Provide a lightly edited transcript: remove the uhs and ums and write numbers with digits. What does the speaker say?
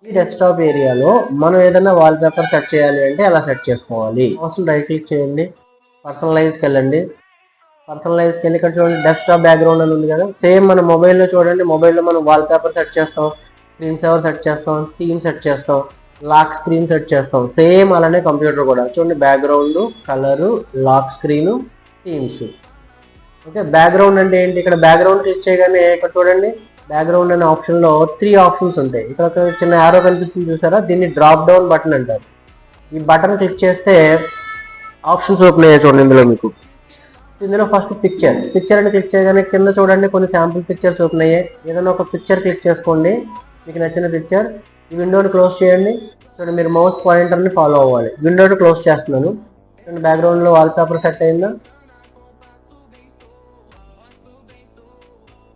ఈ డెస్క్టాప్ ఏరియాలో మనం ఏదైనా వాల్పేపర్ సెట్ చేయాలి అంటే ఎలా సెట్ చేసుకోవాలి? మౌస్ని రైట్ క్లిక్ చేయండి, పర్సనలైజ్కి వెళ్ళండి. పర్సనలైజ్కి వెళ్ళి ఇక్కడ చూడండి డెస్క్టాప్ బ్యాక్గ్రౌండ్ అని ఉంది కదా, సేమ్ మన మొబైల్లో చూడండి. మొబైల్లో మనం వాల్పేపర్ సెట్ చేస్తాం, స్క్రీన్ సేవర్ సెట్ చేస్తాం, థీమ్ సెట్ చేస్తాం, లాక్ స్క్రీన్ సెట్ చేస్తాం. సేమ్ అలానే కంప్యూటర్ కూడా చూడండి, background, colour, lock screen, themes. Okay, background అంటే ఏంటి? ఇక్కడ బ్యాక్గ్రౌండ్ క్లిక్ చేయగానే ఇక్కడ చూడండి బ్యాక్గ్రౌండ్ అనే ఆప్షన్లో 3 ఆప్షన్స్ ఉంటాయి. ఇక్కడ ఒక చిన్న యారో కనిపిస్తుంది చూసారా, దీన్ని డ్రాప్ డౌన్ బటన్ అంటారు. ఈ బటన్ క్లిక్ చేస్తే ఆప్షన్స్ ఓపెన్ అయ్యాయి చూడండి. ఇందులో ఫస్ట్ పిక్చర్ అని క్లిక్ చేయగానే కింద చూడండి కొన్ని శాంపుల్ పిక్చర్స్ ఓపెన్ అయ్యాయి. ఏదైనా ఒక పిక్చర్ క్లిక్ చేసుకోండి, మీకు నచ్చిన పిక్చర్. ఈ విండోని క్లోజ్ చేయండి. చూడండి, మీరు మౌస్ పాయింటర్ని ఫాలో అవ్వాలి. విండోని క్లోజ్ చేస్తున్నాను. బ్యాక్గ్రౌండ్లో వాల్పేపర్ సెట్ అయిందా?